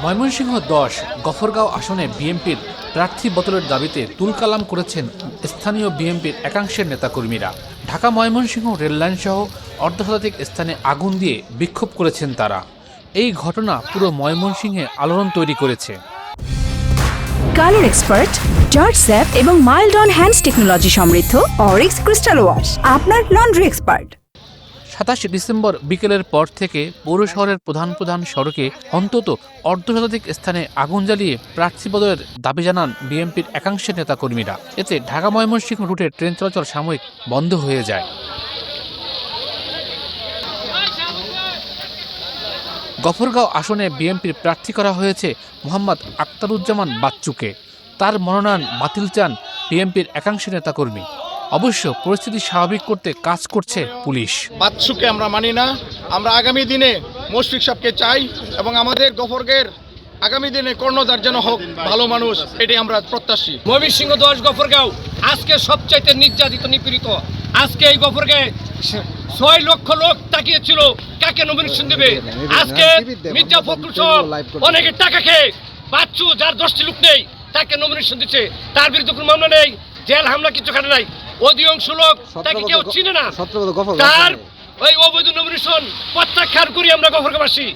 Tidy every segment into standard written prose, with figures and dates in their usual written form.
ময়মনসিংহ ১০ গফরগাঁও আসনে বিএনপির প্রার্থী বদলের দাবিতে তুলকালাম করেছেন স্থানীয় বিএনপির একাংশের নেতাকর্মীরা। ঢাকা ময়মনসিংহ রেললাইনসহ অর্ধশতাধিক স্থানে আগুন দিয়ে বিক্ষোভ করেছেন তারা। এই ঘটনা পুরো ময়মনসিংহে আলোড়ন তৈরি করেছে। কালার এক্সপার্ট, জর্জ স্যাপ এবং মাইল্ড অন হ্যান্ডস টেকনোলজি সমৃদ্ধ অরিক্স ক্রিস্টাল ওয়াশ আপনার লন্ড্রি এক্সপার্ট। ২৭ ডিসেম্বর বিকেলের পর থেকে পৌর শহরের প্রধান প্রধান সড়কে অন্তত অর্ধশতাধিক স্থানে আগুন জ্বালিয়ে প্রার্থী বদলের দাবি জানান বিএনপির একাংশের নেতাকর্মীরা। এতে ঢাকা ময়মনসিংহ রুটে ট্রেন চলাচল সাময়িক বন্ধ হয়ে যায়। গফরগাঁও আসনে বিএনপির প্রার্থী করা হয়েছে মোহাম্মদ আখতারুজ্জামান বাচ্চুকে। তার মনোনয়ন বাতিল চান বিএনপির একাংশ নেতাকর্মী। অবশ্য পরিস্থিতি স্বাভাবিক করতে কাজ করছে পুলিশ। বাচ্চুকে আমরা মানি না। আমরা আগামী দিনে মুশফিক সাহেবকে চাই এবং আমাদের গফরগের আগামী দিনে কর্ণধার যেন হোক ভালো মানুষ, এটাই আমরা প্রত্যাশী। ময়মনসিংহ ১০ গফরগাঁও আজকে সবচাইতে নির্যাতিত নিপীড়িত। আজকে এই গফরগাঁয়ে ৬ লক্ষ লোক তাকিয়েছিল কাকে নমিনেশন দেবে। আজকে মির্জা ফখরুল সহ অনেকে টাকা খেয়ে বাচ্চু যার 10টি লোক নেই তাকে নমিনেশন দিচ্ছে। তার বিরুদ্ধে কোনো মামলা নেই, জেল হামলা কিছু খাটে নাই। অধিকাংশ লোক তাকে কেউ চিনে না। তার ওই অবৈধ নমিনেশন প্রত্যাখ্যান করি আমরা গফরগাঁওবাসী।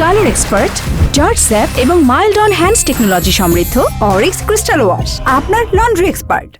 কালার এক্সপার্ট, জর্জ স্যাপ এবং মাইল্ড অন হ্যান্ডস টেকনোলজি সমৃদ্ধ অরিক্স ক্রিস্টাল ওয়াশ আপনার লন্ড্রি এক্সপার্ট।